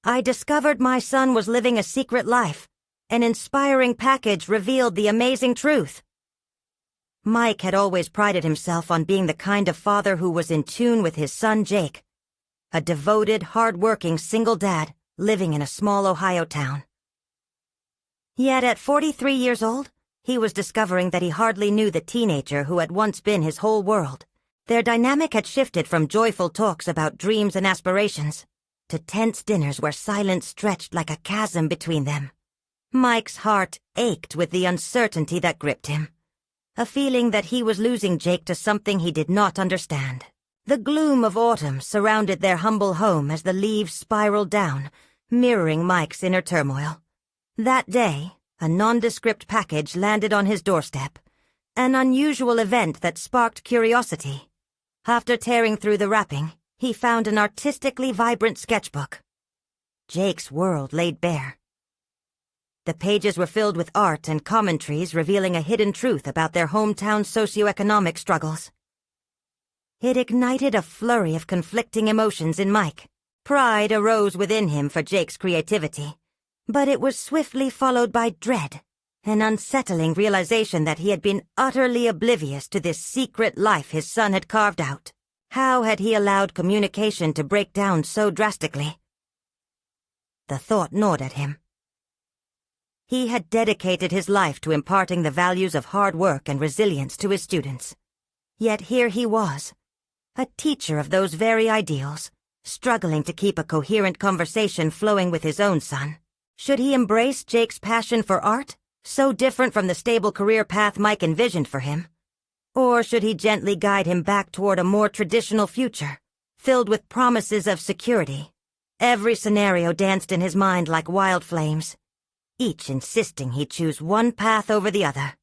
I discovered my son was living a secret life. An inspiring package revealed the amazing truth. Mike had always prided himself on being the kind of father who was in tune with his son Jake, a devoted, hard-working single dad living in a small Ohio town. Yet at 43 years old, he was discovering that he hardly knew the teenager who had once been his whole world. Their dynamic had shifted from joyful talks about dreams and aspirations to tense dinners where silence stretched like a chasm between them. Mike's heart ached with the uncertainty that gripped him, a feeling that he was losing Jake to something he did not understand. The gloom of autumn surrounded their humble home as the leaves spiraled down, mirroring Mike's inner turmoil. That day, a nondescript package landed on his doorstep, an unusual event that sparked curiosity. After tearing through the wrapping, he found an artistically vibrant sketchbook. Jake's world laid bare. The pages were filled with art and commentaries revealing a hidden truth about their hometown socioeconomic struggles. It ignited a flurry of conflicting emotions in Mike. Pride arose within him for Jake's creativity, but it was swiftly followed by dread, an unsettling realization that he had been utterly oblivious to this secret life his son had carved out. How had he allowed communication to break down so drastically? The thought gnawed at him. He had dedicated his life to imparting the values of hard work and resilience to his students. Yet here he was, a teacher of those very ideals, struggling to keep a coherent conversation flowing with his own son. Should he embrace Jake's passion for art, so different from the stable career path Mike envisioned for him? Or should he gently guide him back toward a more traditional future, filled with promises of security? Every scenario danced in his mind like wild flames, each insisting he choose one path over the other.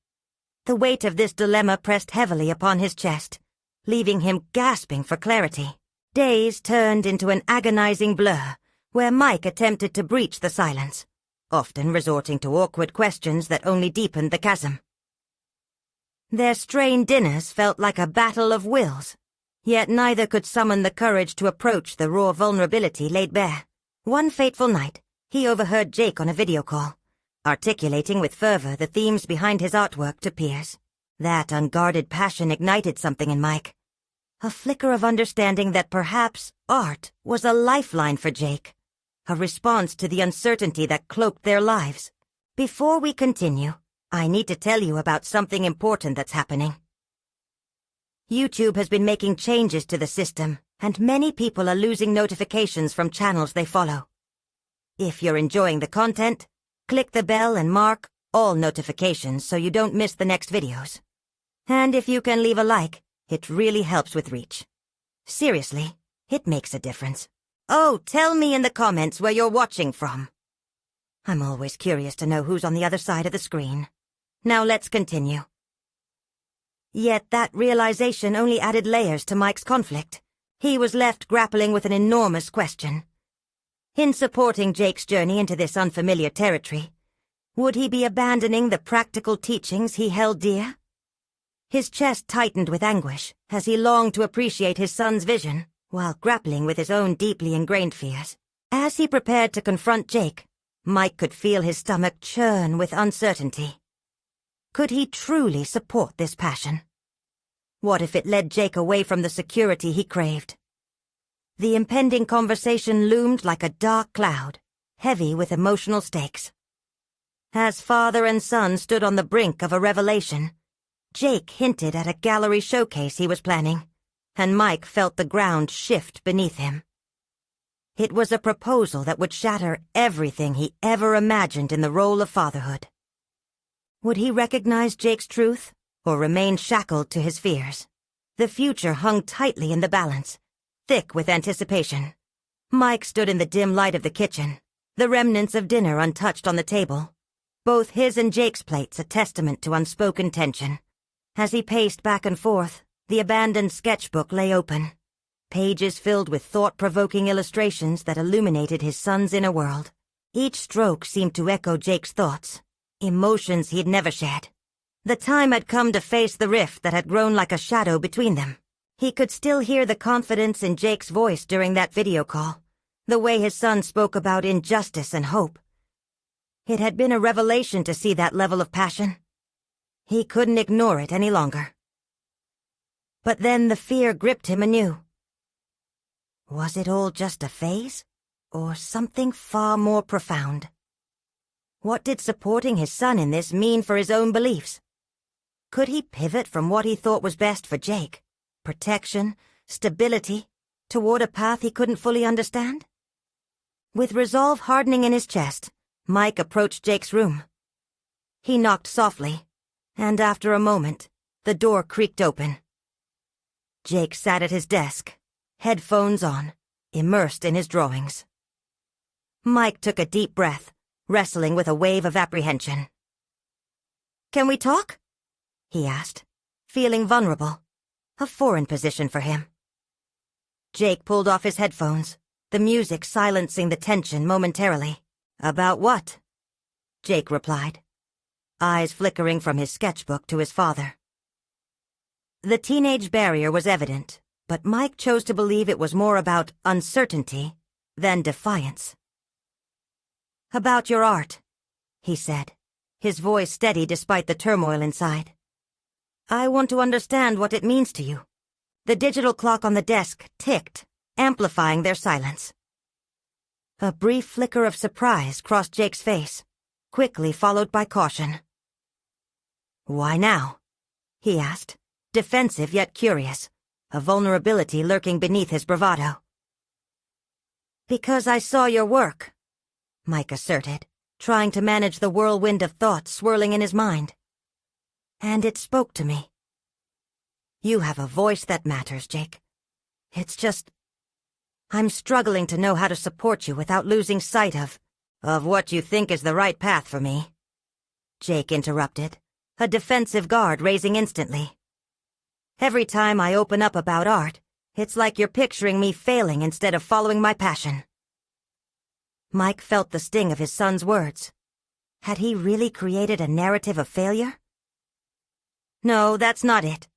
The weight of this dilemma pressed heavily upon his chest, leaving him gasping for clarity. Days turned into an agonizing blur, where Mike attempted to breach the silence, often resorting to awkward questions that only deepened the chasm. Their strained dinners felt like a battle of wills, yet neither could summon the courage to approach the raw vulnerability laid bare. One fateful night, he overheard Jake on a video call, articulating with fervor the themes behind his artwork to peers. That unguarded passion ignited something in Mike, a flicker of understanding that perhaps art was a lifeline for Jake, a response to the uncertainty that cloaked their lives. Before we continue, I need to tell you about something important that's happening. YouTube has been making changes to the system, and many people are losing notifications from channels they follow. If you're enjoying the content, click the bell and mark all notifications so you don't miss the next videos. And if you can leave a like, it really helps with reach. Seriously, it makes a difference. Oh, tell me in the comments where you're watching from. I'm always curious to know who's on the other side of the screen. Now let's continue. Yet that realization only added layers to Mike's conflict. He was left grappling with an enormous question. In supporting Jake's journey into this unfamiliar territory, would he be abandoning the practical teachings he held dear? His chest tightened with anguish as he longed to appreciate his son's vision while grappling with his own deeply ingrained fears. As he prepared to confront Jake, Mike could feel his stomach churn with uncertainty. Could he truly support this passion? What if it led Jake away from the security he craved? The impending conversation loomed like a dark cloud, heavy with emotional stakes. As father and son stood on the brink of a revelation, Jake hinted at a gallery showcase he was planning, and Mike felt the ground shift beneath him. It was a proposal that would shatter everything he ever imagined in the role of fatherhood. Would he recognize Jake's truth, or remain shackled to his fears? The future hung tightly in the balance, thick with anticipation. Mike stood in the dim light of the kitchen, the remnants of dinner untouched on the table, both his and Jake's plates a testament to unspoken tension. As he paced back and forth, the abandoned sketchbook lay open, pages filled with thought-provoking illustrations that illuminated his son's inner world. Each stroke seemed to echo Jake's thoughts, emotions he'd never shared. The time had come to face the rift that had grown like a shadow between them. He could still hear the confidence in Jake's voice during that video call, the way his son spoke about injustice and hope. It had been a revelation to see that level of passion. He couldn't ignore it any longer. But then the fear gripped him anew. Was it all just a phase, or something far more profound? What did supporting his son in this mean for his own beliefs? Could he pivot from what he thought was best for Jake, protection, stability, toward a path he couldn't fully understand? With resolve hardening in his chest, Mike approached Jake's room. He knocked softly, and after a moment, the door creaked open. Jake sat at his desk, headphones on, immersed in his drawings. Mike took a deep breath, wrestling with a wave of apprehension. "Can we talk?" he asked, feeling vulnerable, a foreign position for him. Jake pulled off his headphones, the music silencing the tension momentarily. "About what?" Jake replied, eyes flickering from his sketchbook to his father. The teenage barrier was evident, but Mike chose to believe it was more about uncertainty than defiance. "About your art," he said, his voice steady despite the turmoil inside. "I want to understand what it means to you." The digital clock on the desk ticked, amplifying their silence. A brief flicker of surprise crossed Jake's face, quickly followed by caution. "Why now?" he asked, defensive yet curious, a vulnerability lurking beneath his bravado. "Because I saw your work," Mike asserted, trying to manage the whirlwind of thoughts swirling in his mind. "And it spoke to me. You have a voice that matters, Jake. It's just, I'm struggling to know how to support you without losing sight of what you think is the right path for me," Jake interrupted, a defensive guard raising instantly. "Every time I open up about art, it's like you're picturing me failing instead of following my passion." Mike felt the sting of his son's words. Had he really created a narrative of failure? "No, that's not it.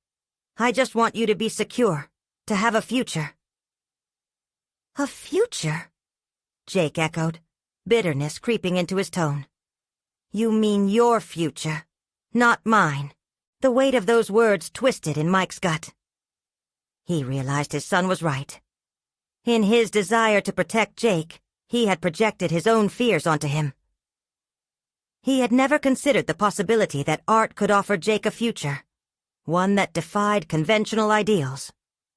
I just want you to be secure, to have a future." "A future?" Jake echoed, bitterness creeping into his tone. "You mean your future, not mine." The weight of those words twisted in Mike's gut. He realized his son was right. In his desire to protect Jake, he had projected his own fears onto him. He had never considered the possibility that art could offer Jake a future, one that defied conventional ideals,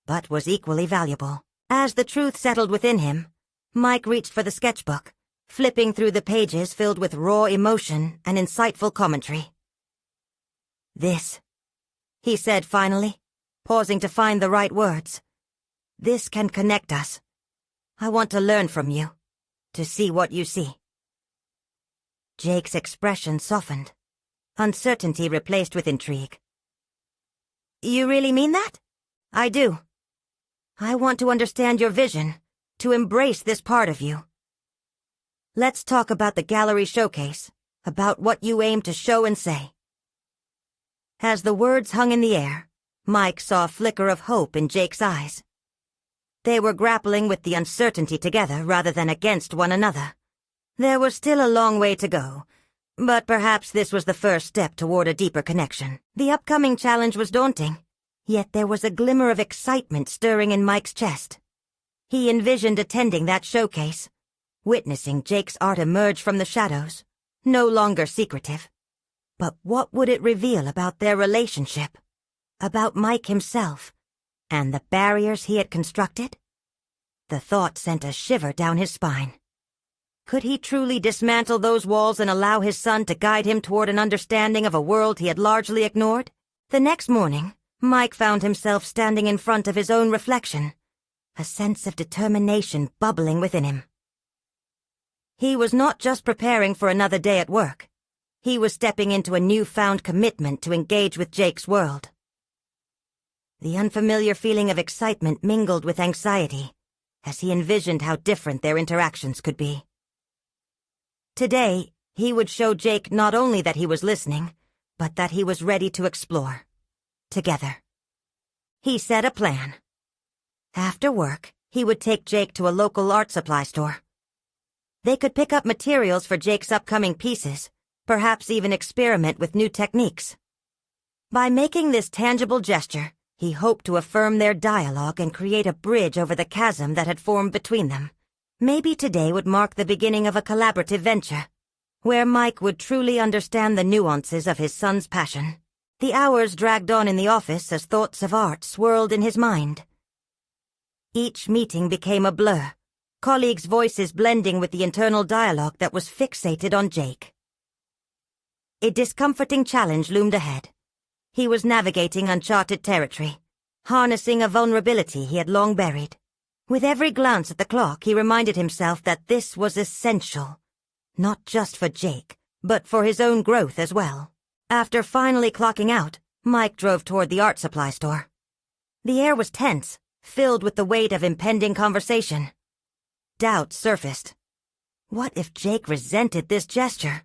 but was equally valuable. As the truth settled within him, Mike reached for the sketchbook, flipping through the pages filled with raw emotion and insightful commentary. "This," he said finally, pausing to find the right words. "This can connect us. I want to learn from you, to see what you see." Jake's expression softened, uncertainty replaced with intrigue. "You really mean that?" "I do. I want to understand your vision, to embrace this part of you. Let's talk about the gallery showcase, about what you aim to show and say." As the words hung in the air, Mike saw a flicker of hope in Jake's eyes. They were grappling with the uncertainty together rather than against one another. There was still a long way to go, but perhaps this was the first step toward a deeper connection. The upcoming challenge was daunting, yet there was a glimmer of excitement stirring in Mike's chest. He envisioned attending that showcase, witnessing Jake's art emerge from the shadows, no longer secretive. But what would it reveal about their relationship, about Mike himself, and the barriers he had constructed? The thought sent a shiver down his spine. Could he truly dismantle those walls and allow his son to guide him toward an understanding of a world he had largely ignored? The next morning, Mike found himself standing in front of his own reflection, a sense of determination bubbling within him. He was not just preparing for another day at work. He was stepping into a newfound commitment to engage with Jake's world. The unfamiliar feeling of excitement mingled with anxiety as he envisioned how different their interactions could be. Today, he would show Jake not only that he was listening, but that he was ready to explore. Together. He set a plan. After work, he would take Jake to a local art supply store. They could pick up materials for Jake's upcoming pieces, perhaps even experiment with new techniques. By making this tangible gesture, he hoped to affirm their dialogue and create a bridge over the chasm that had formed between them. Maybe today would mark the beginning of a collaborative venture, where Mike would truly understand the nuances of his son's passion. The hours dragged on in the office as thoughts of art swirled in his mind. Each meeting became a blur, colleagues' voices blending with the internal dialogue that was fixated on Jake. A discomforting challenge loomed ahead. He was navigating uncharted territory, harnessing a vulnerability he had long buried. With every glance at the clock, he reminded himself that this was essential, not just for Jake, but for his own growth as well. After finally clocking out, Mike drove toward the art supply store. The air was tense, filled with the weight of impending conversation. Doubt surfaced. What if Jake resented this gesture?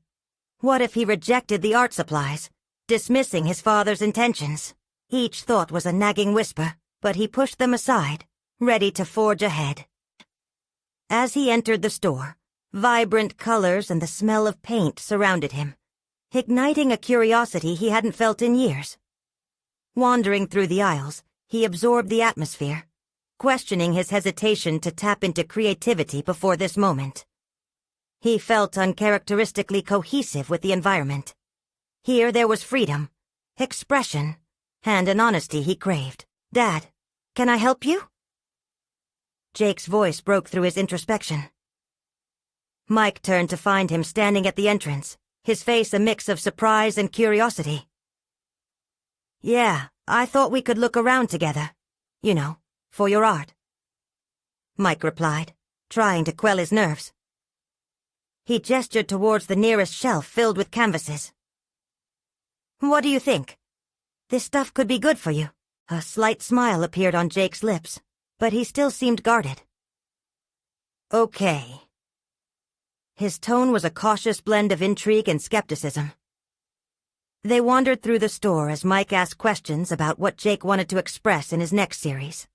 What if he rejected the art supplies, dismissing his father's intentions? Each thought was a nagging whisper, but he pushed them aside, ready to forge ahead. As he entered the store, vibrant colors and the smell of paint surrounded him, igniting a curiosity he hadn't felt in years. Wandering through the aisles, he absorbed the atmosphere, questioning his hesitation to tap into creativity before this moment. He felt uncharacteristically cohesive with the environment. Here there was freedom, expression, and an honesty he craved. "Dad, can I help you?" Jake's voice broke through his introspection. Mike turned to find him standing at the entrance, his face a mix of surprise and curiosity. "Yeah, I thought we could look around together. You know, for your art," Mike replied, trying to quell his nerves. He gestured towards the nearest shelf filled with canvases. "What do you think? This stuff could be good for you." A slight smile appeared on Jake's lips, but he still seemed guarded. "Okay." His tone was a cautious blend of intrigue and skepticism. They wandered through the store as Mike asked questions about what Jake wanted to express in his next series.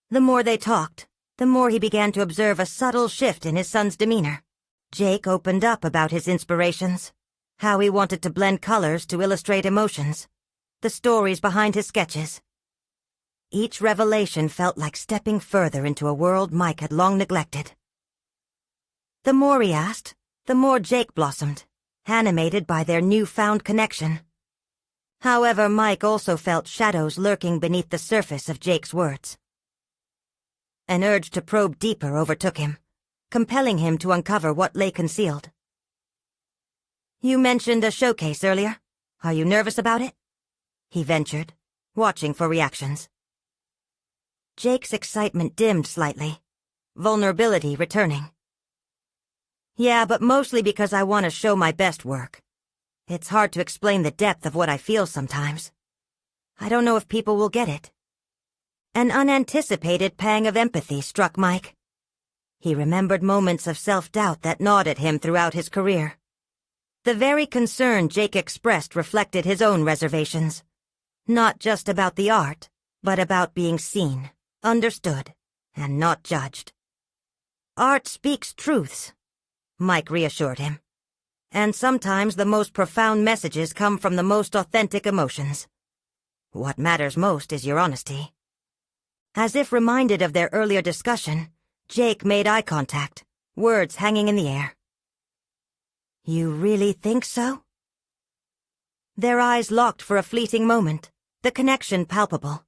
The more they talked, the more he began to observe a subtle shift in his son's demeanor. Jake opened up about his inspirations, how he wanted to blend colors to illustrate emotions, the stories behind his sketches. Each revelation felt like stepping further into a world Mike had long neglected. The more he asked, the more Jake blossomed, animated by their newfound connection. However, Mike also felt shadows lurking beneath the surface of Jake's words. An urge to probe deeper overtook him, compelling him to uncover what lay concealed. "You mentioned a showcase earlier. Are you nervous about it?" he ventured, watching for reactions. Jake's excitement dimmed slightly, vulnerability returning. "Yeah, but mostly because I want to show my best work. It's hard to explain the depth of what I feel sometimes. I don't know if people will get it." An unanticipated pang of empathy struck Mike. He remembered moments of self-doubt that gnawed at him throughout his career. The very concern Jake expressed reflected his own reservations. Not just about the art, but about being seen, understood, and not judged. "Art speaks truths," Mike reassured him. "And sometimes the most profound messages come from the most authentic emotions. What matters most is your honesty." As if reminded of their earlier discussion, Jake made eye contact, words hanging in the air. "You really think so?" Their eyes locked for a fleeting moment, the connection palpable.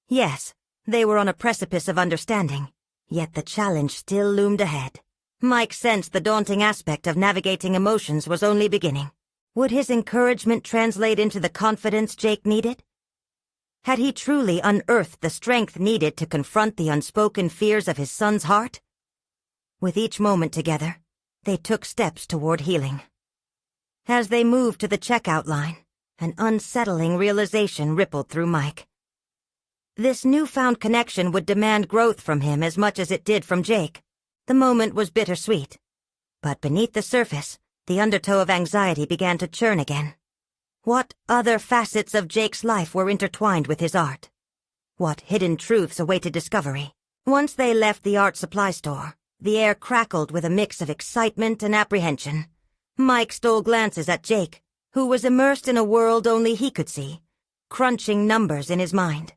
Yes, they were on a precipice of understanding, yet the challenge still loomed ahead. Mike sensed the daunting aspect of navigating emotions was only beginning. Would his encouragement translate into the confidence Jake needed? Had he truly unearthed the strength needed to confront the unspoken fears of his son's heart? With each moment together, they took steps toward healing. As they moved to the checkout line, an unsettling realization rippled through Mike. This newfound connection would demand growth from him as much as it did from Jake. The moment was bittersweet. But beneath the surface, the undertow of anxiety began to churn again. What other facets of Jake's life were intertwined with his art? What hidden truths awaited discovery? Once they left the art supply store, the air crackled with a mix of excitement and apprehension. Mike stole glances at Jake, who was immersed in a world only he could see, crunching numbers in his mind,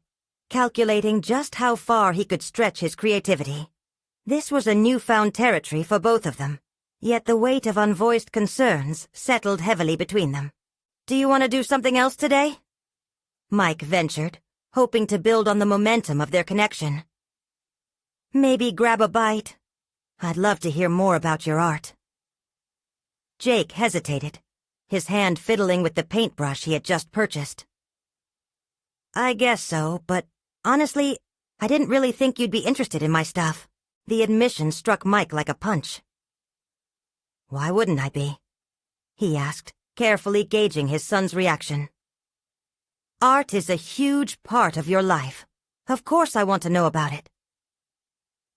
calculating just how far he could stretch his creativity. This was a newfound territory for both of them, yet the weight of unvoiced concerns settled heavily between them. "Do you want to do something else today?" Mike ventured, hoping to build on the momentum of their connection. "Maybe grab a bite. I'd love to hear more about your art." Jake hesitated, his hand fiddling with the paintbrush he had just purchased. "I guess so, but honestly, I didn't really think you'd be interested in my stuff." The admission struck Mike like a punch. "Why wouldn't I be?" he asked, carefully gauging his son's reaction. "Art is a huge part of your life. Of course I want to know about it."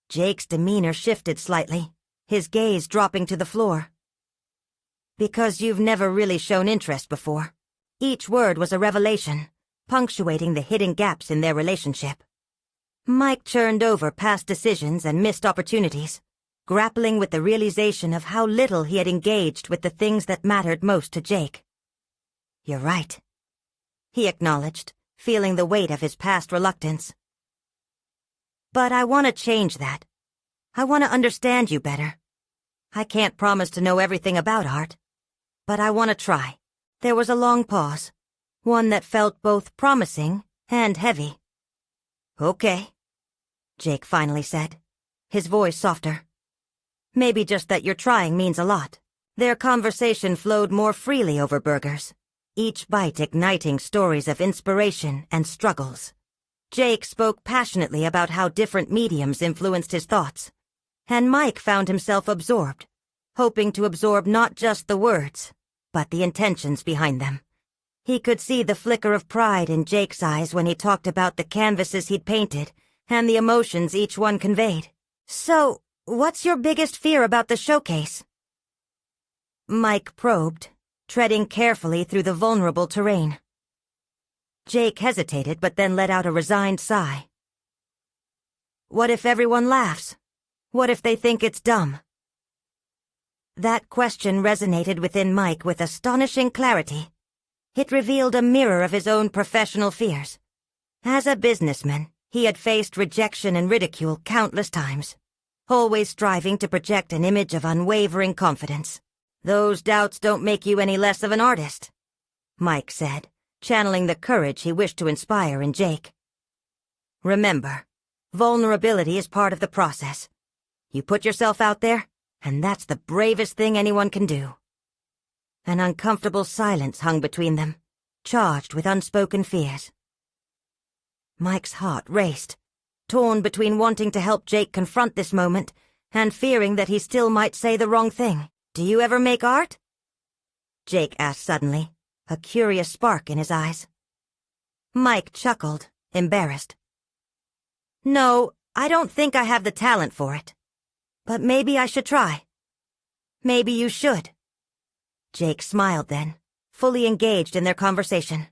Jake's demeanor shifted slightly, his gaze dropping to the floor. "Because you've never really shown interest before." Each word was a revelation, punctuating the hidden gaps in their relationship. Mike churned over past decisions and missed opportunities, grappling with the realization of how little he had engaged with the things that mattered most to Jake. "You're right," he acknowledged, feeling the weight of his past reluctance. "But I want to change that. I want to understand you better. I can't promise to know everything about art, but I want to try." There was a long pause, one that felt both promising and heavy. "Okay," Jake finally said, his voice softer. "Maybe just that you're trying means a lot." Their conversation flowed more freely over burgers, each bite igniting stories of inspiration and struggles. Jake spoke passionately about how different mediums influenced his thoughts, and Mike found himself absorbed, hoping to absorb not just the words, but the intentions behind them. He could see the flicker of pride in Jake's eyes when he talked about the canvases he'd painted and the emotions each one conveyed. "So, what's your biggest fear about the showcase?" Mike probed, treading carefully through the vulnerable terrain. Jake hesitated but then let out a resigned sigh. "What if everyone laughs? What if they think it's dumb?" That question resonated within Mike with astonishing clarity. It revealed a mirror of his own professional fears. As a businessman, he had faced rejection and ridicule countless times, always striving to project an image of unwavering confidence. "Those doubts don't make you any less of an artist," Mike said, channeling the courage he wished to inspire in Jake. "Remember, vulnerability is part of the process. You put yourself out there, and that's the bravest thing anyone can do." An uncomfortable silence hung between them, charged with unspoken fears. Mike's heart raced, torn between wanting to help Jake confront this moment and fearing that he still might say the wrong thing. "Do you ever make art?" Jake asked suddenly, a curious spark in his eyes. Mike chuckled, embarrassed. "No, I don't think I have the talent for it. But maybe I should try." "Maybe you should." Jake smiled then, fully engaged in their conversation.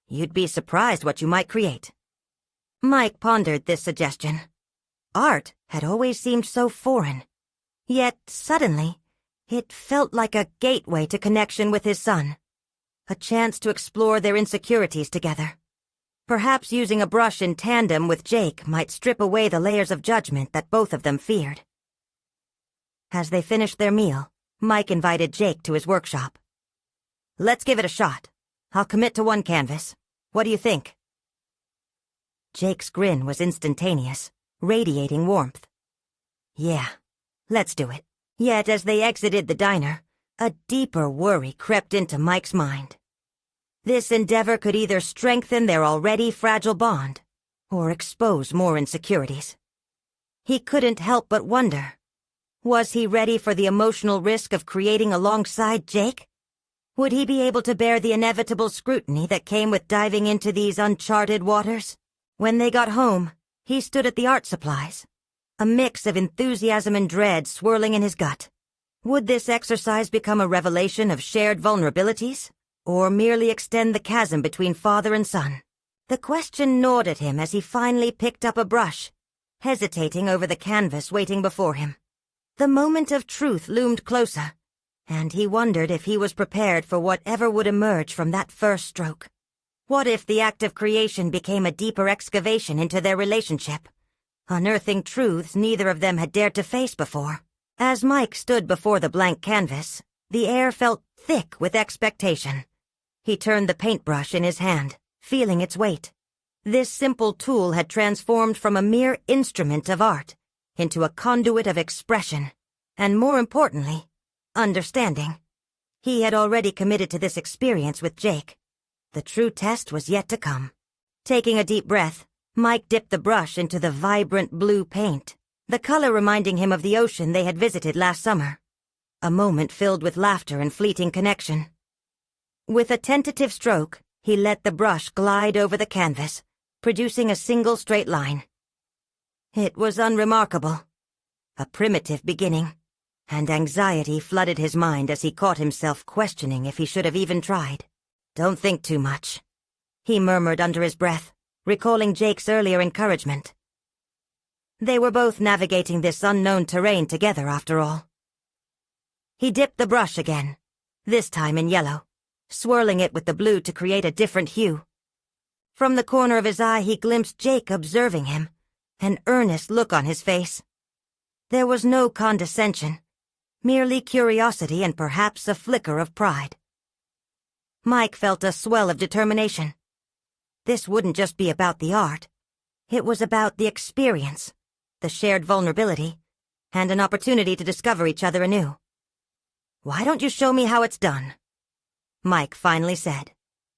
"You'd be surprised what you might create." Mike pondered this suggestion. Art had always seemed so foreign, yet suddenly it felt like a gateway to connection with his son, a chance to explore their insecurities together. Perhaps using a brush in tandem with Jake might strip away the layers of judgment that both of them feared. As they finished their meal, Mike invited Jake to his workshop. "Let's give it a shot. I'll commit to one canvas. What do you think?" Jake's grin was instantaneous, radiating warmth. "Yeah, let's do it." Yet as they exited the diner, a deeper worry crept into Mike's mind. This endeavor could either strengthen their already fragile bond or expose more insecurities. He couldn't help but wonder, was he ready for the emotional risk of creating alongside Jake? Would he be able to bear the inevitable scrutiny that came with diving into these uncharted waters? When they got home, he stood at the art supplies, a mix of enthusiasm and dread swirling in his gut. Would this exercise become a revelation of shared vulnerabilities, or merely extend the chasm between father and son? The question gnawed at him as he finally picked up a brush, hesitating over the canvas waiting before him. The moment of truth loomed closer, and he wondered if he was prepared for whatever would emerge from that first stroke. What if the act of creation became a deeper excavation into their relationship, unearthing truths neither of them had dared to face before? As Mike stood before the blank canvas, the air felt thick with expectation. He turned the paintbrush in his hand, feeling its weight. This simple tool had transformed from a mere instrument of art into a conduit of expression, and more importantly, understanding. He had already committed to this experience with Jake. The true test was yet to come. Taking a deep breath, Mike dipped the brush into the vibrant blue paint, the color reminding him of the ocean they had visited last summer. A moment filled with laughter and fleeting connection. With a tentative stroke, he let the brush glide over the canvas, producing a single straight line. It was unremarkable. A primitive beginning, and anxiety flooded his mind as he caught himself questioning if he should have even tried. "Don't think too much," he murmured under his breath, recalling Jake's earlier encouragement. They were both navigating this unknown terrain together, after all. He dipped the brush again, this time in yellow, swirling it with the blue to create a different hue. From the corner of his eye he glimpsed Jake observing him, an earnest look on his face. There was no condescension, merely curiosity and perhaps a flicker of pride. Mike felt a swell of determination. This wouldn't just be about the art. It was about the experience, the shared vulnerability, and an opportunity to discover each other anew. "Why don't you show me how it's done?" Mike finally said,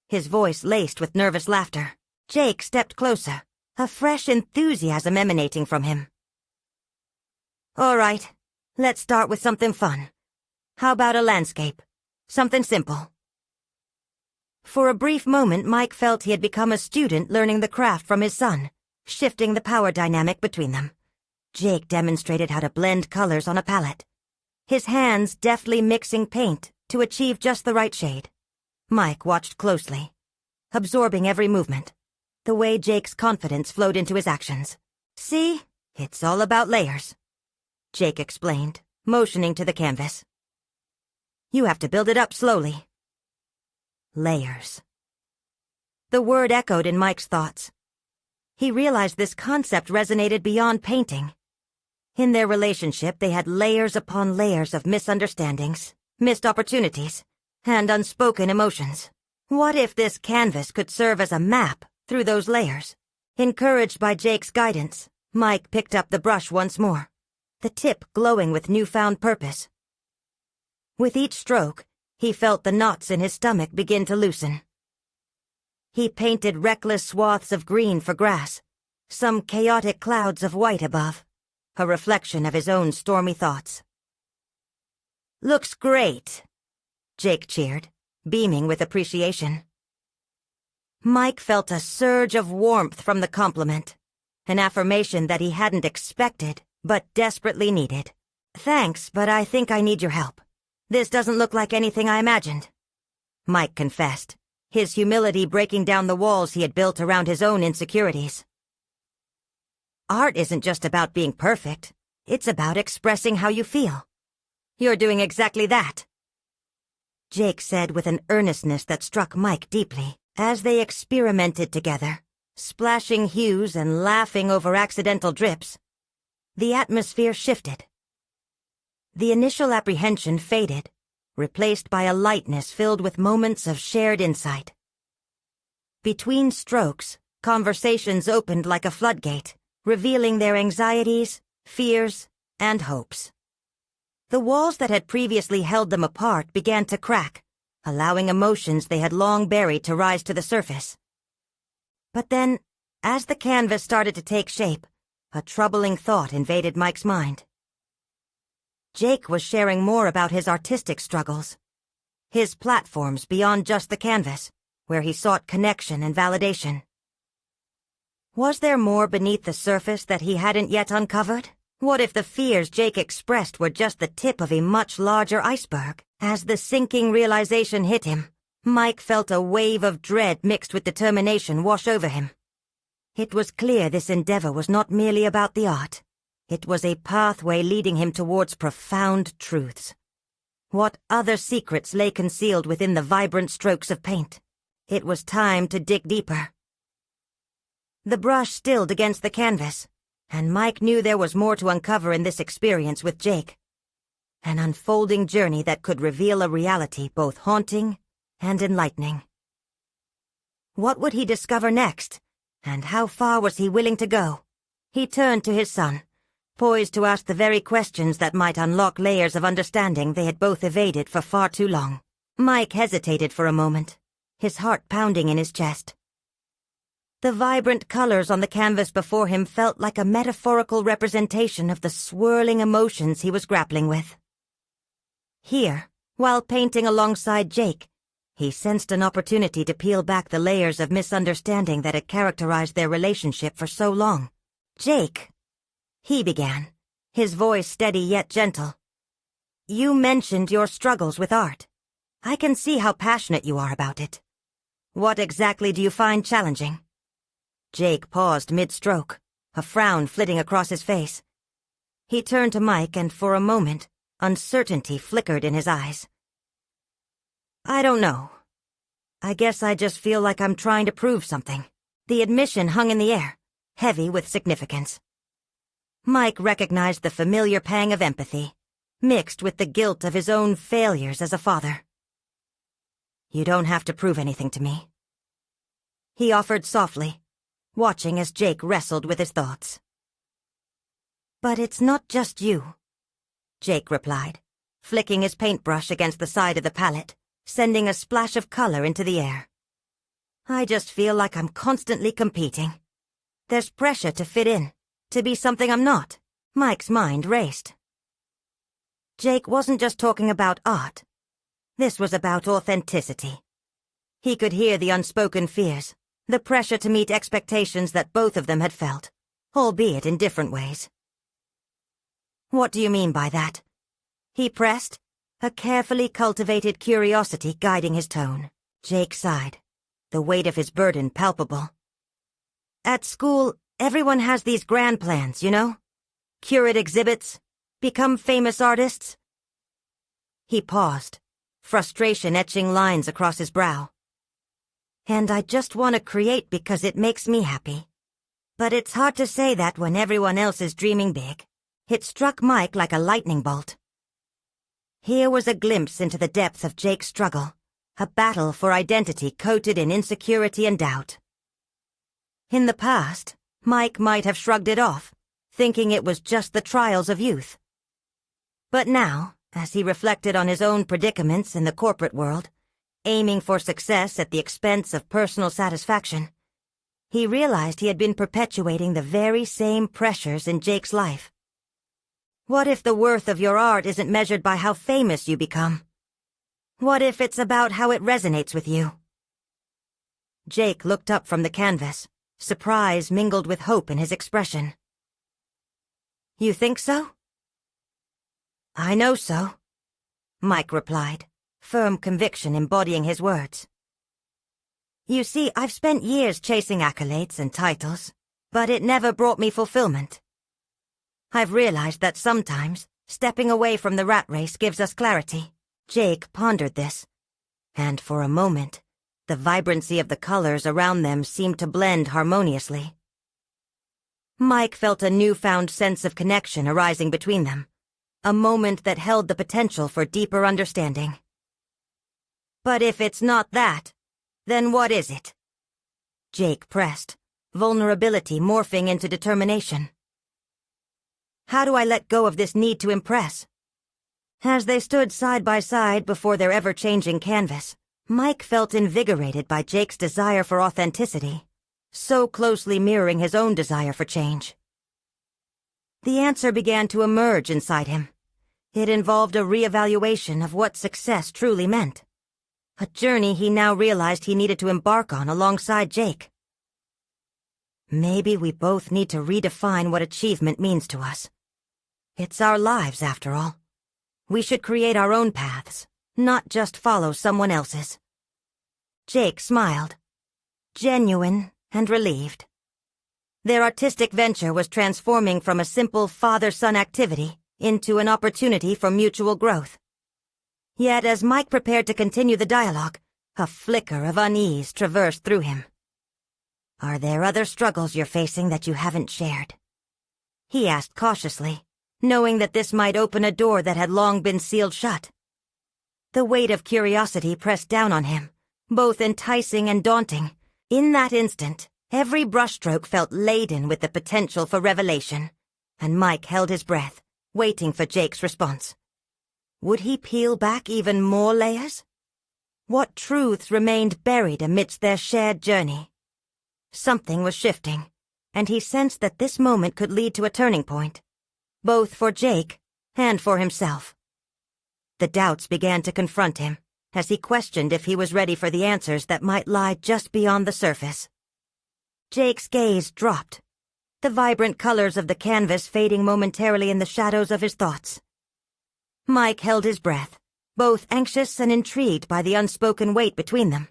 his voice laced with nervous laughter. Jake stepped closer, a fresh enthusiasm emanating from him. "All right, let's start with something fun. How about a landscape? Something simple." For a brief moment, Mike felt he had become a student learning the craft from his son, shifting the power dynamic between them. Jake demonstrated how to blend colors on a palette, his hands deftly mixing paint to achieve just the right shade. Mike watched closely, absorbing every movement, the way Jake's confidence flowed into his actions. "See, it's all about layers," Jake explained, motioning to the canvas. "You have to build it up slowly." Layers. The word echoed in Mike's thoughts. He realized this concept resonated beyond painting. In their relationship, they had layers upon layers of misunderstandings, missed opportunities, and unspoken emotions. What if this canvas could serve as a map through those layers? Encouraged by Jake's guidance, Mike picked up the brush once more, the tip glowing with newfound purpose. With each stroke, he felt the knots in his stomach begin to loosen. He painted reckless swaths of green for grass, some chaotic clouds of white above, a reflection of his own stormy thoughts. "Looks great," Jake cheered, beaming with appreciation. Mike felt a surge of warmth from the compliment, an affirmation that he hadn't expected but desperately needed. "Thanks, but I think I need your help. This doesn't look like anything I imagined," Mike confessed, his humility breaking down the walls he had built around his own insecurities. "Art isn't just about being perfect. It's about expressing how you feel. You're doing exactly that," Jake said with an earnestness that struck Mike deeply. As they experimented together, splashing hues and laughing over accidental drips, the atmosphere shifted. The initial apprehension faded, replaced by a lightness filled with moments of shared insight. Between strokes, conversations opened like a floodgate, revealing their anxieties, fears, and hopes. The walls that had previously held them apart began to crack, allowing emotions they had long buried to rise to the surface. But then, as the canvas started to take shape, a troubling thought invaded Mike's mind. Jake was sharing more about his artistic struggles, his platforms beyond just the canvas, where he sought connection and validation. Was there more beneath the surface that he hadn't yet uncovered? What if the fears Jake expressed were just the tip of a much larger iceberg? As the sinking realization hit him, Mike felt a wave of dread mixed with determination wash over him. It was clear this endeavor was not merely about the art. It was a pathway leading him towards profound truths. What other secrets lay concealed within the vibrant strokes of paint? It was time to dig deeper. The brush stilled against the canvas, and Mike knew there was more to uncover in this experience with Jake. An unfolding journey that could reveal a reality both haunting and enlightening. What would he discover next, and how far was he willing to go? He turned to his son, poised to ask the very questions that might unlock layers of understanding they had both evaded for far too long. Mike hesitated for a moment, his heart pounding in his chest. The vibrant colors on the canvas before him felt like a metaphorical representation of the swirling emotions he was grappling with. Here, while painting alongside Jake, he sensed an opportunity to peel back the layers of misunderstanding that had characterized their relationship for so long. "Jake," he began, his voice steady yet gentle. "You mentioned your struggles with art. I can see how passionate you are about it. What exactly do you find challenging?" Jake paused mid-stroke, a frown flitting across his face. He turned to Mike, and for a moment, uncertainty flickered in his eyes. "I don't know. I guess I just feel like I'm trying to prove something." The admission hung in the air, heavy with significance. Mike recognized the familiar pang of empathy, mixed with the guilt of his own failures as a father. "You don't have to prove anything to me," he offered softly, watching as Jake wrestled with his thoughts. "But it's not just you," Jake replied, flicking his paintbrush against the side of the palette, sending a splash of color into the air. "I just feel like I'm constantly competing. There's pressure to fit in, to be something I'm not." Mike's mind raced. Jake wasn't just talking about art. This was about authenticity. He could hear the unspoken fears, the pressure to meet expectations that both of them had felt, albeit in different ways. "What do you mean by that?" he pressed, a carefully cultivated curiosity guiding his tone. Jake sighed, the weight of his burden palpable. "At school, everyone has these grand plans, you know? Curate exhibits, become famous artists." He paused, frustration etching lines across his brow. "And I just want to create because it makes me happy. But it's hard to say that when everyone else is dreaming big." It struck Mike like a lightning bolt. Here was a glimpse into the depth of Jake's struggle, a battle for identity coated in insecurity and doubt. In the past, Mike might have shrugged it off, thinking it was just the trials of youth. But now, as he reflected on his own predicaments in the corporate world, aiming for success at the expense of personal satisfaction, he realized he had been perpetuating the very same pressures in Jake's life. What if the worth of your art isn't measured by how famous you become? What if it's about how it resonates with you? Jake looked up from the canvas, surprise mingled with hope in his expression. "You think so?" "I know so," Mike replied, firm conviction embodying his words. "You see, I've spent years chasing accolades and titles, but it never brought me fulfillment. I've realized that sometimes, stepping away from the rat race gives us clarity." Jake pondered this, and for a moment, the vibrancy of the colors around them seemed to blend harmoniously. Mike felt a newfound sense of connection arising between them, a moment that held the potential for deeper understanding. "But if it's not that, then what is it?" Jake pressed, vulnerability morphing into determination. "How do I let go of this need to impress?" As they stood side by side before their ever-changing canvas, Mike felt invigorated by Jake's desire for authenticity, so closely mirroring his own desire for change. The answer began to emerge inside him. It involved a re-evaluation of what success truly meant, a journey he now realized he needed to embark on alongside Jake. Maybe we both need to redefine what achievement means to us. It's our lives, after all. We should create our own paths, not just follow someone else's. Jake smiled, genuine and relieved. Their artistic venture was transforming from a simple father-son activity into an opportunity for mutual growth. Yet as Mike prepared to continue the dialogue, a flicker of unease traversed through him. "Are there other struggles you're facing that you haven't shared?" he asked cautiously, knowing that this might open a door that had long been sealed shut. The weight of curiosity pressed down on him, both enticing and daunting. In that instant, every brushstroke felt laden with the potential for revelation, and Mike held his breath, waiting for Jake's response. Would he peel back even more layers? What truths remained buried amidst their shared journey? Something was shifting, and he sensed that this moment could lead to a turning point, both for Jake and for himself. The doubts began to confront him, as he questioned if he was ready for the answers that might lie just beyond the surface. Jake's gaze dropped, the vibrant colors of the canvas fading momentarily in the shadows of his thoughts. Mike held his breath, both anxious and intrigued by the unspoken weight between them.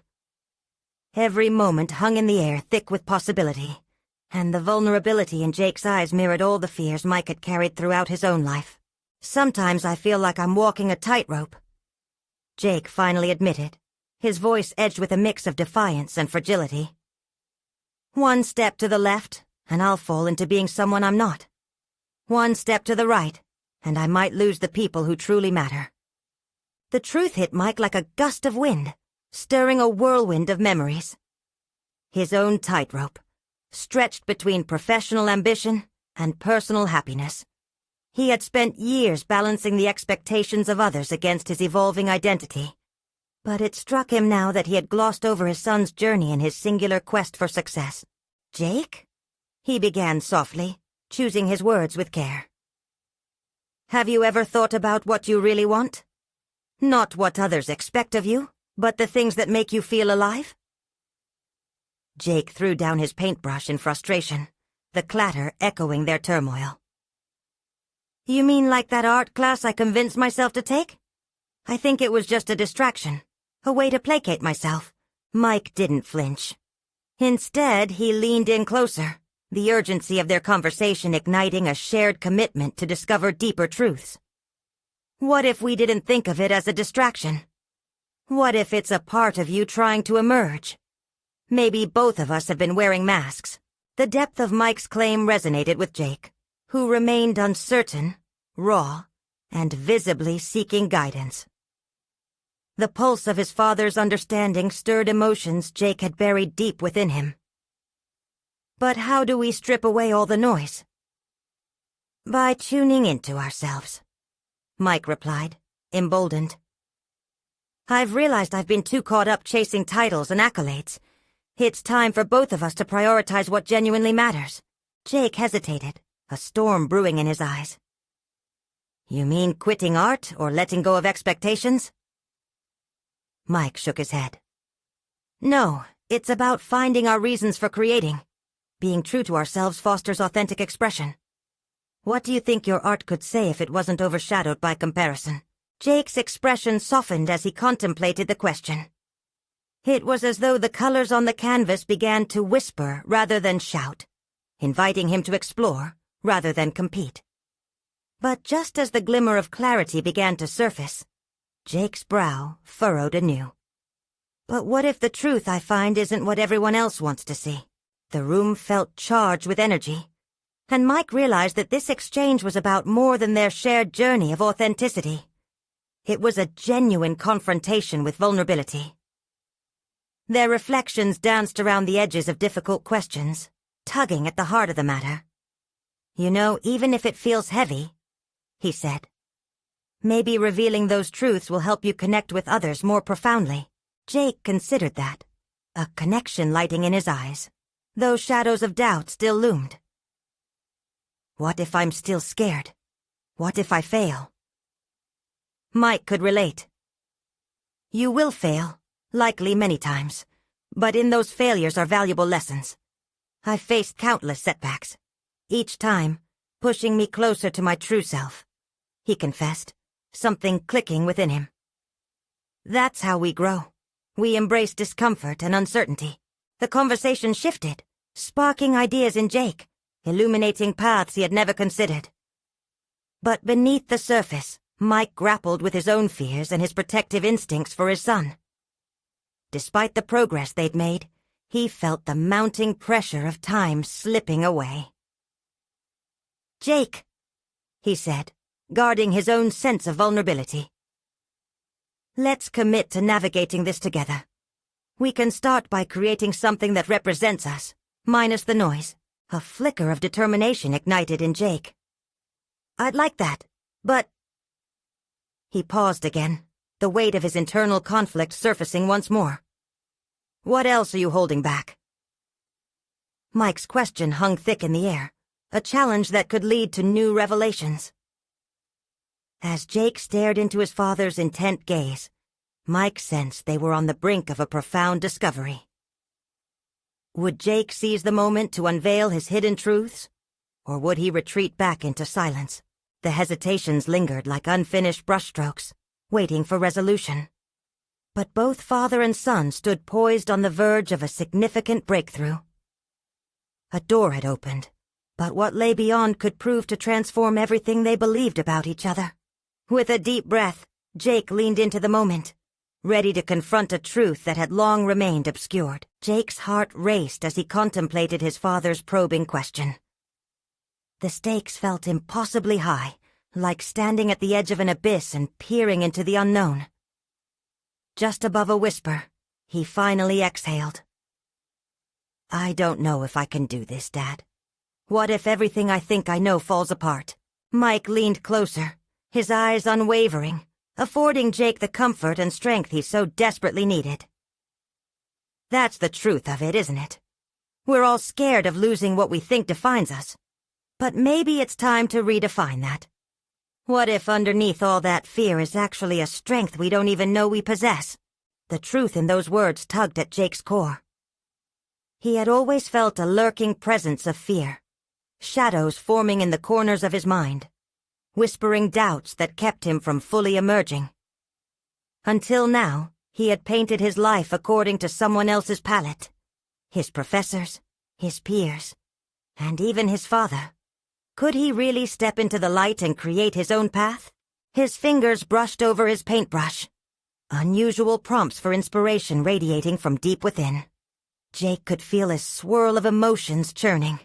Every moment hung in the air thick with possibility, and the vulnerability in Jake's eyes mirrored all the fears Mike had carried throughout his own life. "Sometimes I feel like I'm walking a tightrope," Jake finally admitted, his voice edged with a mix of defiance and fragility. "One step to the left, and I'll fall into being someone I'm not. One step to the right, and I might lose the people who truly matter." The truth hit Mike like a gust of wind, stirring a whirlwind of memories. His own tightrope, stretched between professional ambition and personal happiness. He had spent years balancing the expectations of others against his evolving identity. But it struck him now that he had glossed over his son's journey in his singular quest for success. "Jake?" he began softly, choosing his words with care. "Have you ever thought about what you really want? Not what others expect of you, but the things that make you feel alive?" Jake threw down his paintbrush in frustration, the clatter echoing their turmoil. "You mean like that art class I convinced myself to take? I think it was just a distraction, a way to placate myself." Mike didn't flinch. Instead, he leaned in closer, the urgency of their conversation igniting a shared commitment to discover deeper truths. "What if we didn't think of it as a distraction? What if it's a part of you trying to emerge? Maybe both of us have been wearing masks." The depth of Mike's claim resonated with Jake, who remained uncertain, raw, and visibly seeking guidance. The pulse of his father's understanding stirred emotions Jake had buried deep within him. "But how do we strip away all the noise?" "By tuning into ourselves," Mike replied, emboldened. "I've realized I've been too caught up chasing titles and accolades. It's time for both of us to prioritize what genuinely matters." Jake hesitated, a storm brewing in his eyes. "You mean quitting art or letting go of expectations?" Mike shook his head. "No, it's about finding our reasons for creating. Being true to ourselves fosters authentic expression. What do you think your art could say if it wasn't overshadowed by comparison?" Jake's expression softened as he contemplated the question. It was as though the colors on the canvas began to whisper rather than shout, inviting him to explore rather than compete. But just as the glimmer of clarity began to surface, Jake's brow furrowed anew. "But what if the truth I find isn't what everyone else wants to see?" The room felt charged with energy, and Mike realized that this exchange was about more than their shared journey of authenticity. It was a genuine confrontation with vulnerability. Their reflections danced around the edges of difficult questions, tugging at the heart of the matter. "You know, even if it feels heavy," he said, "maybe revealing those truths will help you connect with others more profoundly." Jake considered that, a connection lighting in his eyes, though shadows of doubt still loomed. "What if I'm still scared? What if I fail?" Mike could relate. "You will fail, likely many times, but in those failures are valuable lessons. I've faced countless setbacks, each time pushing me closer to my true self," he confessed, something clicking within him. "That's how we grow. We embrace discomfort and uncertainty." The conversation shifted, sparking ideas in Jake, illuminating paths he had never considered. But beneath the surface, Mike grappled with his own fears and his protective instincts for his son. Despite the progress they'd made, he felt the mounting pressure of time slipping away. "Jake," he said, guarding his own sense of vulnerability. "Let's commit to navigating this together. We can start by creating something that represents us, minus the noise." A flicker of determination ignited in Jake. "I'd like that, but—" He paused again, the weight of his internal conflict surfacing once more. "What else are you holding back?" Mike's question hung thick in the air, a challenge that could lead to new revelations. As Jake stared into his father's intent gaze, Mike sensed they were on the brink of a profound discovery. Would Jake seize the moment to unveil his hidden truths, or would he retreat back into silence? The hesitations lingered like unfinished brushstrokes, waiting for resolution. But both father and son stood poised on the verge of a significant breakthrough. A door had opened, but what lay beyond could prove to transform everything they believed about each other. With a deep breath, Jake leaned into the moment, ready to confront a truth that had long remained obscured. Jake's heart raced as he contemplated his father's probing question. The stakes felt impossibly high, like standing at the edge of an abyss and peering into the unknown. Just above a whisper, he finally exhaled. "I don't know if I can do this, Dad. What if everything I think I know falls apart?" Mike leaned closer, his eyes unwavering, affording Jake the comfort and strength he so desperately needed. "That's the truth of it, isn't it? We're all scared of losing what we think defines us. But maybe it's time to redefine that. What if underneath all that fear is actually a strength we don't even know we possess?" The truth in those words tugged at Jake's core. He had always felt a lurking presence of fear, shadows forming in the corners of his mind, whispering doubts that kept him from fully emerging. Until now, he had painted his life according to someone else's palette. His professors, his peers, and even his father. Could he really step into the light and create his own path? His fingers brushed over his paintbrush, unusual prompts for inspiration radiating from deep within. Jake could feel a swirl of emotions churning.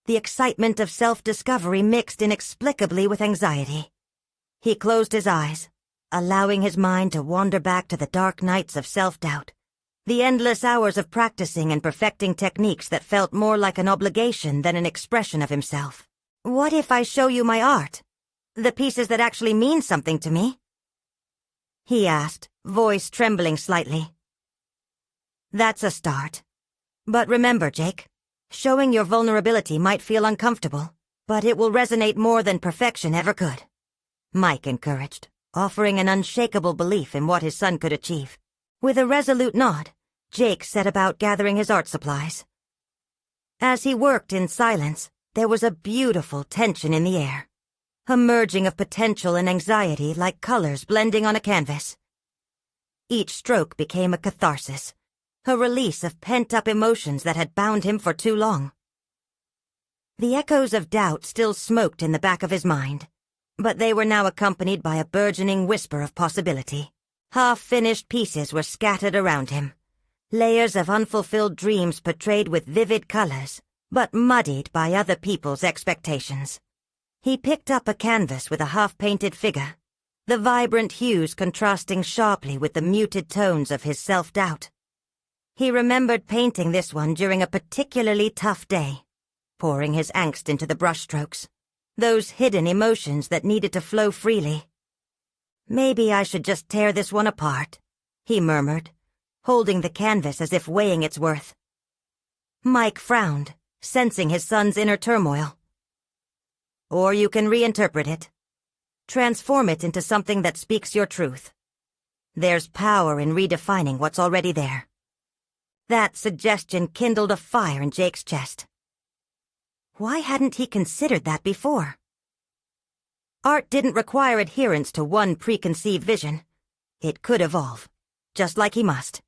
The excitement of self-discovery mixed inexplicably with anxiety. He closed his eyes, allowing his mind to wander back to the dark nights of self-doubt, the endless hours of practicing and perfecting techniques that felt more like an obligation than an expression of himself. "What if I show you my art? The pieces that actually mean something to me?" he asked, voice trembling slightly. "That's a start. But remember, Jake, showing your vulnerability might feel uncomfortable, but it will resonate more than perfection ever could," Mike encouraged, offering an unshakable belief in what his son could achieve. With a resolute nod, Jake set about gathering his art supplies. As he worked in silence, there was a beautiful tension in the air, a merging of potential and anxiety like colors blending on a canvas. Each stroke became a catharsis, a release of pent-up emotions that had bound him for too long. The echoes of doubt still smoked in the back of his mind, but they were now accompanied by a burgeoning whisper of possibility. Half-finished pieces were scattered around him, layers of unfulfilled dreams portrayed with vivid colors, but muddied by other people's expectations. He picked up a canvas with a half-painted figure, the vibrant hues contrasting sharply with the muted tones of his self-doubt. He remembered painting this one during a particularly tough day, pouring his angst into the brushstrokes, those hidden emotions that needed to flow freely. "Maybe I should just tear this one apart," he murmured, holding the canvas as if weighing its worth. Mike frowned, sensing his son's inner turmoil. "Or you can reinterpret it. Transform it into something that speaks your truth. There's power in redefining what's already there." That suggestion kindled a fire in Jake's chest. Why hadn't he considered that before? Art didn't require adherence to one preconceived vision. It could evolve, just like he must.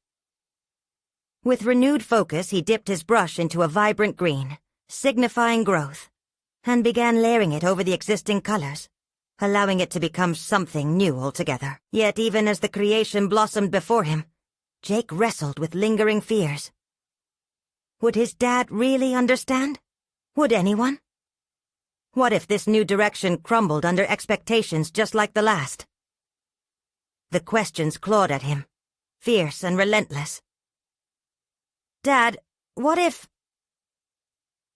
With renewed focus, he dipped his brush into a vibrant green, signifying growth, and began layering it over the existing colors, allowing it to become something new altogether. Yet even as the creation blossomed before him, Jake wrestled with lingering fears. Would his dad really understand? Would anyone? What if this new direction crumbled under expectations just like the last? The questions clawed at him, fierce and relentless. Dad, what if...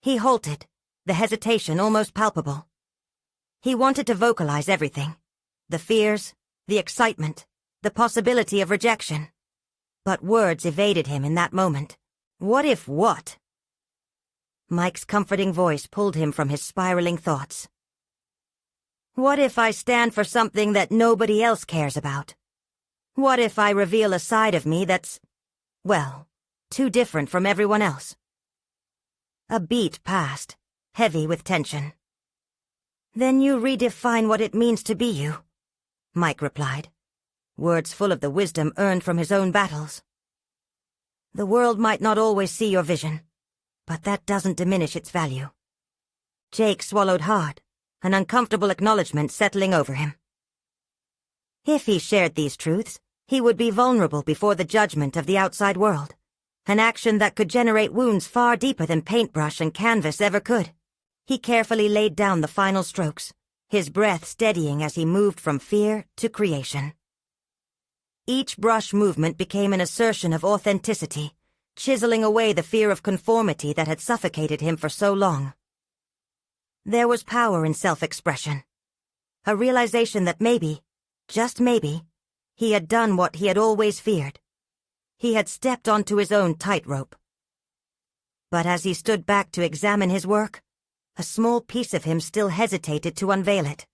He halted, the hesitation almost palpable. He wanted to vocalize everything. The fears, the excitement, the possibility of rejection. But words evaded him in that moment. What if what? Mike's comforting voice pulled him from his spiraling thoughts. What if I stand for something that nobody else cares about? What if I reveal a side of me that's, well, too different from everyone else? A beat passed, heavy with tension. Then you redefine what it means to be you, Mike replied, words full of the wisdom earned from his own battles. The world might not always see your vision, but that doesn't diminish its value. Jake swallowed hard, an uncomfortable acknowledgement settling over him. If he shared these truths, he would be vulnerable before the judgment of the outside world, an action that could generate wounds far deeper than paintbrush and canvas ever could. He carefully laid down the final strokes, his breath steadying as he moved from fear to creation. Each brush movement became an assertion of authenticity, chiseling away the fear of conformity that had suffocated him for so long. There was power in self-expression, a realization that maybe, just maybe, he had done what he had always feared. He had stepped onto his own tightrope. But as he stood back to examine his work, a small piece of him still hesitated to unveil it.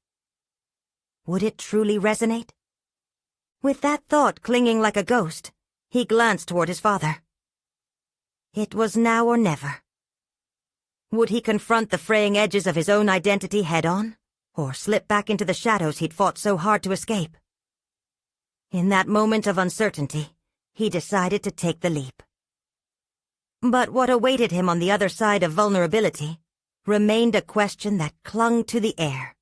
Would it truly resonate? With that thought clinging like a ghost, he glanced toward his father. It was now or never. Would he confront the fraying edges of his own identity head-on, or slip back into the shadows he'd fought so hard to escape? In that moment of uncertainty, he decided to take the leap. But what awaited him on the other side of vulnerability remained a question that clung to the air,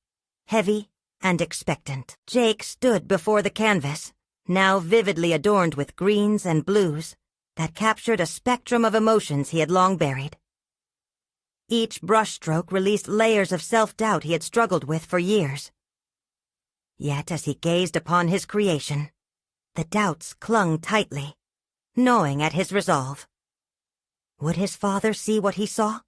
heavy and expectant. Jake stood before the canvas, now vividly adorned with greens and blues that captured a spectrum of emotions he had long buried. Each brushstroke released layers of self-doubt he had struggled with for years. Yet as he gazed upon his creation, the doubts clung tightly, gnawing at his resolve. Would his father see what he saw?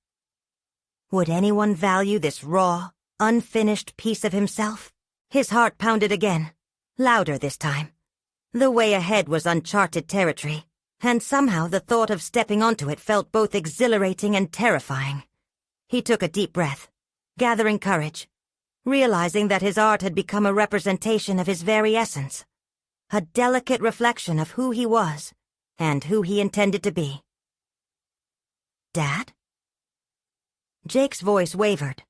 Would anyone value this raw, unfinished piece of himself? His heart pounded again, louder this time. The way ahead was uncharted territory, and somehow the thought of stepping onto it felt both exhilarating and terrifying. He took a deep breath, gathering courage, realizing that his art had become a representation of his very essence, a delicate reflection of who he was and who he intended to be. Dad? Jake's voice wavered,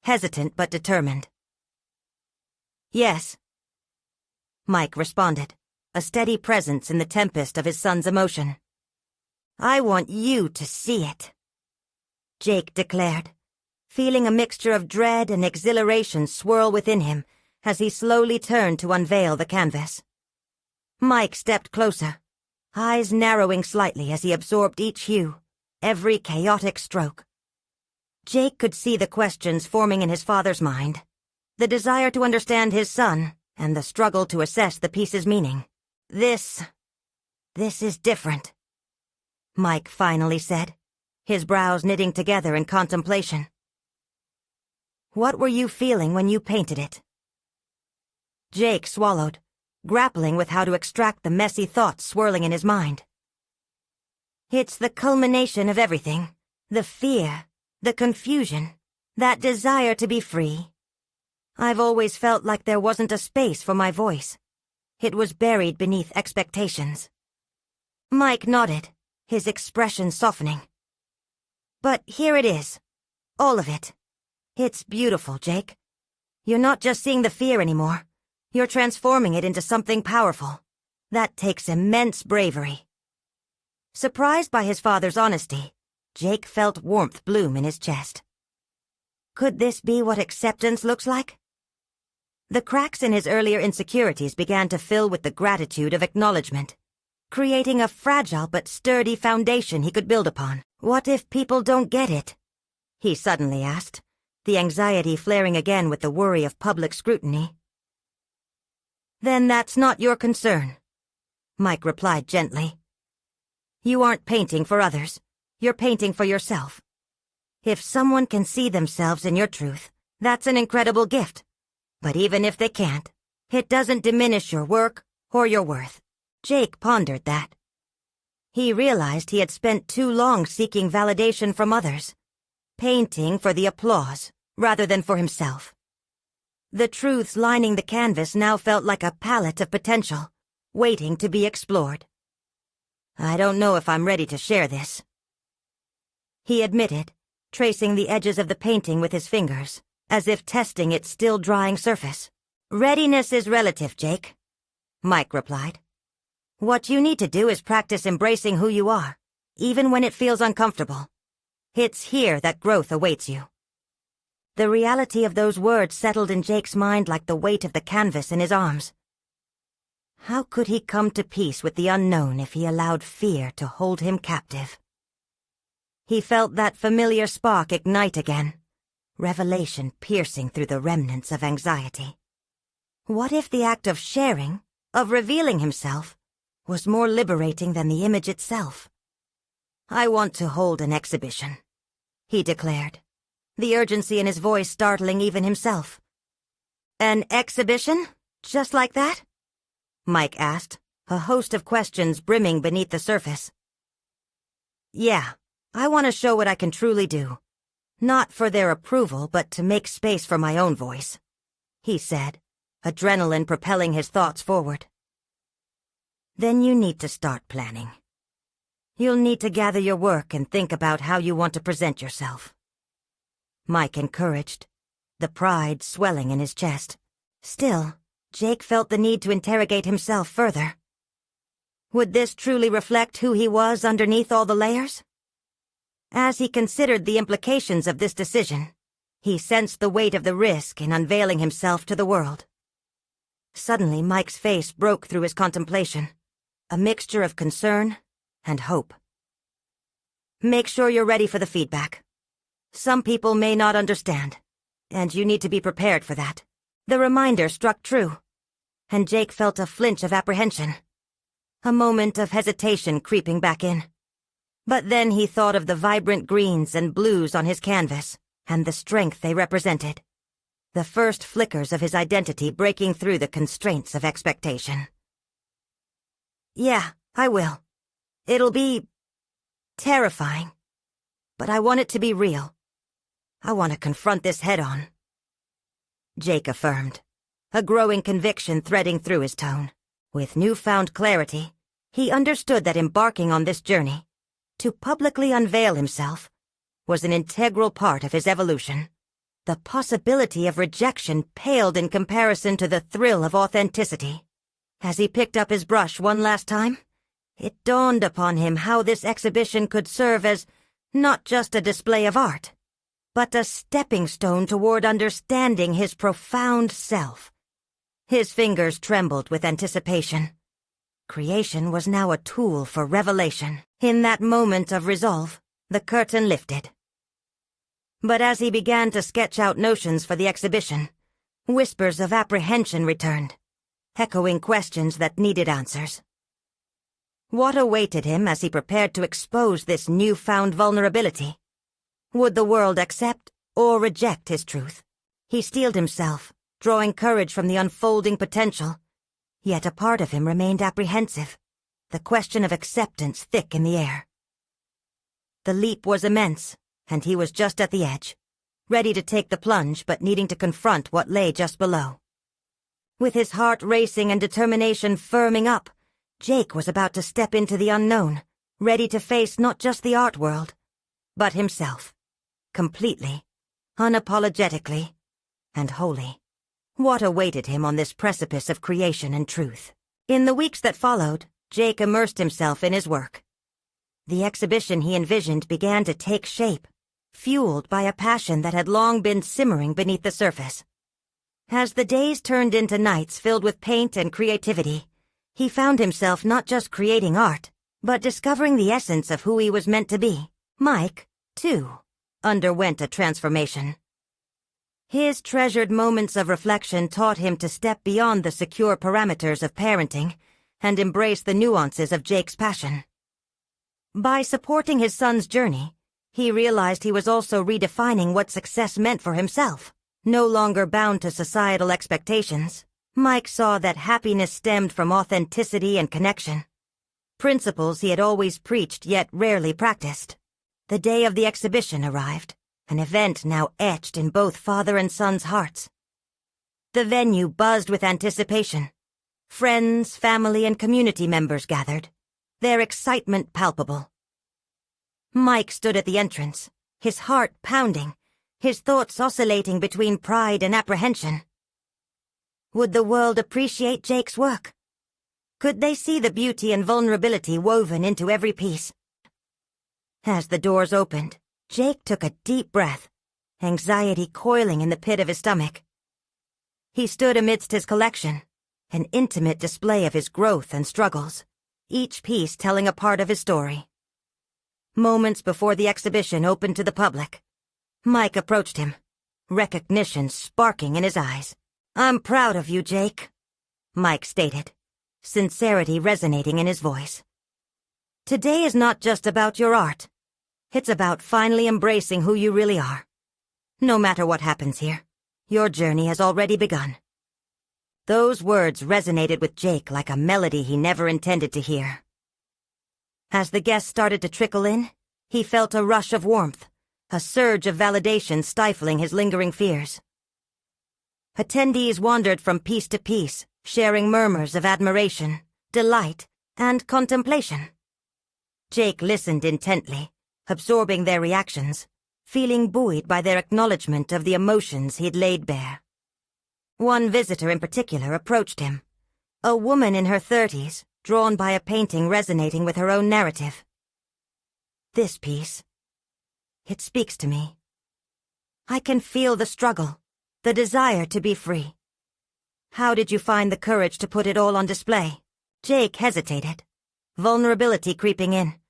hesitant but determined. Yes, Mike responded, a steady presence in the tempest of his son's emotion. I want you to see it, Jake declared, feeling a mixture of dread and exhilaration swirl within him as he slowly turned to unveil the canvas. Mike stepped closer, eyes narrowing slightly as he absorbed each hue, every chaotic stroke. Jake could see the questions forming in his father's mind, the desire to understand his son, and the struggle to assess the piece's meaning. This is different, Mike finally said, his brows knitting together in contemplation. What were you feeling when you painted it? Jake swallowed, grappling with how to extract the messy thoughts swirling in his mind. It's the culmination of everything, the fear, the confusion, that desire to be free. I've always felt like there wasn't a space for my voice. It was buried beneath expectations. Mike nodded, his expression softening. But here it is. All of it. It's beautiful, Jake. You're not just seeing the fear anymore. You're transforming it into something powerful. That takes immense bravery. Surprised by his father's honesty, Jake felt warmth bloom in his chest. Could this be what acceptance looks like? The cracks in his earlier insecurities began to fill with the gratitude of acknowledgement, creating a fragile but sturdy foundation he could build upon. What if people don't get it? He suddenly asked, the anxiety flaring again with the worry of public scrutiny. Then that's not your concern, Mike replied gently. You aren't painting for others. You're painting for yourself. If someone can see themselves in your truth, that's an incredible gift. But even if they can't, it doesn't diminish your work or your worth. Jake pondered that. He realized he had spent too long seeking validation from others, painting for the applause rather than for himself. The truths lining the canvas now felt like a palette of potential, waiting to be explored. I don't know if I'm ready to share this, he admitted, tracing the edges of the painting with his fingers, as if testing its still drying surface. Readiness is relative, Jake, Mike replied. What you need to do is practice embracing who you are, even when it feels uncomfortable. It's here that growth awaits you. The reality of those words settled in Jake's mind like the weight of the canvas in his arms. How could he come to peace with the unknown if he allowed fear to hold him captive? He felt that familiar spark ignite again, revelation piercing through the remnants of anxiety. What if the act of sharing, of revealing himself, was more liberating than the image itself? I want to hold an exhibition, he declared, the urgency in his voice startling even himself. An exhibition? Just like that? Mike asked, a host of questions brimming beneath the surface. Yeah, I want to show what I can truly do. Not for their approval, but to make space for my own voice, he said, adrenaline propelling his thoughts forward. Then you need to start planning. You'll need to gather your work and think about how you want to present yourself. Mike encouraged, the pride swelling in his chest. Still, Jake felt the need to interrogate himself further. Would this truly reflect who he was underneath all the layers? As he considered the implications of this decision, he sensed the weight of the risk in unveiling himself to the world. Suddenly, Mike's face broke through his contemplation, a mixture of concern and hope. Make sure you're ready for the feedback. Some people may not understand, and you need to be prepared for that. The reminder struck true, and Jake felt a flinch of apprehension, a moment of hesitation creeping back in. But then he thought of the vibrant greens and blues on his canvas, and the strength they represented, the first flickers of his identity breaking through the constraints of expectation. Yeah, I will. It'll be terrifying, but I want it to be real. I want to confront this head-on, Jake affirmed, a growing conviction threading through his tone. With newfound clarity, he understood that embarking on this journey, to publicly unveil himself, was an integral part of his evolution. The possibility of rejection paled in comparison to the thrill of authenticity. As he picked up his brush one last time, it dawned upon him how this exhibition could serve as not just a display of art, but a stepping stone toward understanding his profound self. His fingers trembled with anticipation. Creation was now a tool for revelation. In that moment of resolve, the curtain lifted. But as he began to sketch out notions for the exhibition, whispers of apprehension returned, echoing questions that needed answers. What awaited him as he prepared to expose this newfound vulnerability? Would the world accept or reject his truth? He steeled himself, drawing courage from the unfolding potential. Yet a part of him remained apprehensive, the question of acceptance thick in the air. The leap was immense, and he was just at the edge, ready to take the plunge but needing to confront what lay just below. With his heart racing and determination firming up, Jake was about to step into the unknown, ready to face not just the art world, but himself. Completely, unapologetically, and wholly. What awaited him on this precipice of creation and truth? In the weeks that followed, Jake immersed himself in his work. The exhibition he envisioned began to take shape, fueled by a passion that had long been simmering beneath the surface. As the days turned into nights filled with paint and creativity, he found himself not just creating art, but discovering the essence of who he was meant to be. Mike, too, underwent a transformation. His treasured moments of reflection taught him to step beyond the secure parameters of parenting and embrace the nuances of Jake's passion. By supporting his son's journey, he realized he was also redefining what success meant for himself. No longer bound to societal expectations, Mike saw that happiness stemmed from authenticity and connection, principles he had always preached yet rarely practiced. The day of the exhibition arrived, an event now etched in both father and son's hearts. The venue buzzed with anticipation. Friends, family, and community members gathered, their excitement palpable. Mike stood at the entrance, his heart pounding, his thoughts oscillating between pride and apprehension. Would the world appreciate Jake's work? Could they see the beauty and vulnerability woven into every piece? As the doors opened, Jake took a deep breath, anxiety coiling in the pit of his stomach. He stood amidst his collection, an intimate display of his growth and struggles, each piece telling a part of his story. Moments before the exhibition opened to the public, Mike approached him, recognition sparking in his eyes. "I'm proud of you, Jake," Mike stated, sincerity resonating in his voice. "Today is not just about your art. It's about finally embracing who you really are. No matter what happens here, your journey has already begun." Those words resonated with Jake like a melody he never intended to hear. As the guests started to trickle in, he felt a rush of warmth, a surge of validation stifling his lingering fears. Attendees wandered from piece to piece, sharing murmurs of admiration, delight, and contemplation. Jake listened intently, absorbing their reactions, feeling buoyed by their acknowledgement of the emotions he'd laid bare. One visitor in particular approached him, a woman in her 30s, drawn by a painting resonating with her own narrative. "This piece, it speaks to me. I can feel the struggle, the desire to be free. How did you find the courage to put it all on display?" Jake hesitated, vulnerability creeping in.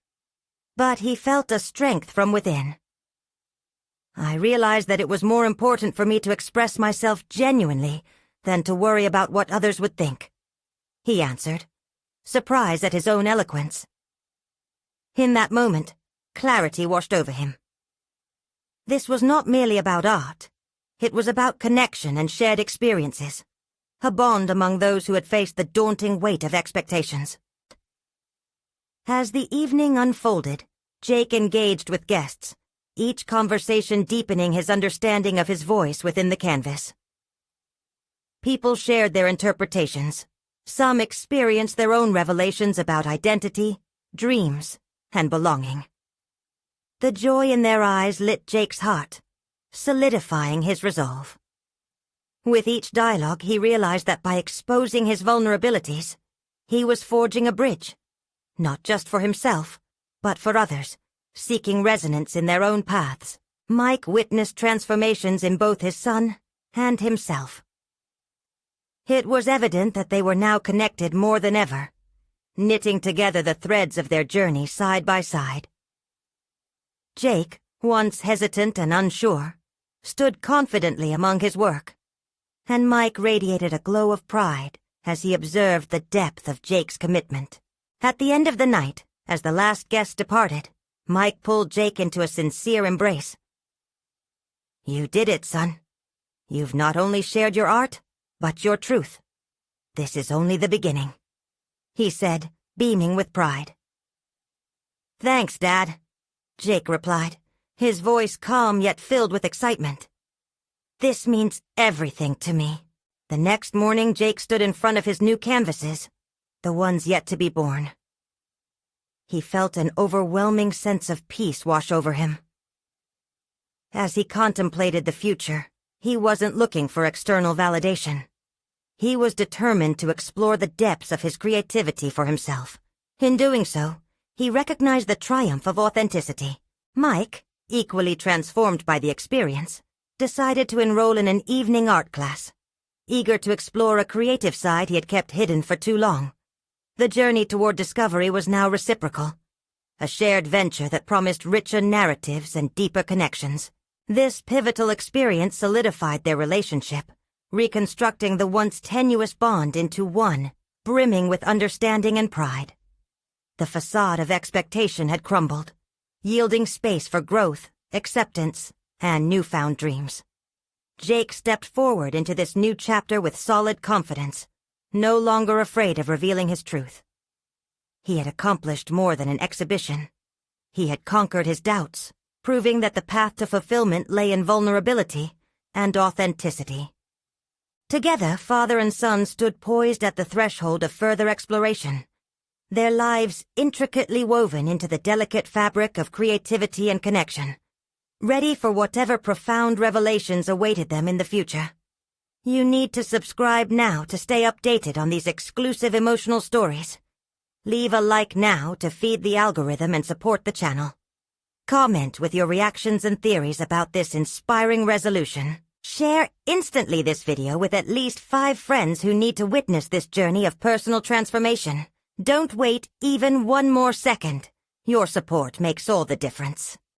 But he felt a strength from within. "I realized that it was more important for me to express myself genuinely than to worry about what others would think," he answered, surprised at his own eloquence. In that moment, clarity washed over him. This was not merely about art. It was about connection and shared experiences, a bond among those who had faced the daunting weight of expectations. As the evening unfolded, Jake engaged with guests, each conversation deepening his understanding of his voice within the canvas. People shared their interpretations. Some experienced their own revelations about identity, dreams, and belonging. The joy in their eyes lit Jake's heart, solidifying his resolve. With each dialogue, he realized that by exposing his vulnerabilities, he was forging a bridge, not just for himself, but for others, seeking resonance in their own paths. Mike witnessed transformations in both his son and himself. It was evident that they were now connected more than ever, knitting together the threads of their journey side by side. Jake, once hesitant and unsure, stood confidently among his work, and Mike radiated a glow of pride as he observed the depth of Jake's commitment. At the end of the night, as the last guest departed, Mike pulled Jake into a sincere embrace. "You did it, son. You've not only shared your art, but your truth. This is only the beginning," he said, beaming with pride. "Thanks, Dad," Jake replied, his voice calm yet filled with excitement. "This means everything to me." The next morning, Jake stood in front of his new canvases, the ones yet to be born. He felt an overwhelming sense of peace wash over him. As he contemplated the future, he wasn't looking for external validation. He was determined to explore the depths of his creativity for himself. In doing so, He recognized the triumph of authenticity. Mike, equally transformed by the experience, decided to enroll in an evening art class, eager to explore a creative side he had kept hidden for too long. The journey toward discovery was now reciprocal, a shared venture that promised richer narratives and deeper connections. This pivotal experience solidified their relationship, reconstructing the once tenuous bond into one, brimming with understanding and pride. The facade of expectation had crumbled, yielding space for growth, acceptance, and newfound dreams. Jake stepped forward into this new chapter with solid confidence, no longer afraid of revealing his truth. He had accomplished more than an exhibition. He had conquered his doubts, proving that the path to fulfillment lay in vulnerability and authenticity. Together, father and son stood poised at the threshold of further exploration, their lives intricately woven into the delicate fabric of creativity and connection, ready for whatever profound revelations awaited them in the future. You need to subscribe now to stay updated on these exclusive emotional stories. Leave a like now to feed the algorithm and support the channel. Comment with your reactions and theories about this inspiring resolution. Share instantly this video with at least 5 friends who need to witness this journey of personal transformation. Don't wait even one more second. Your support makes all the difference.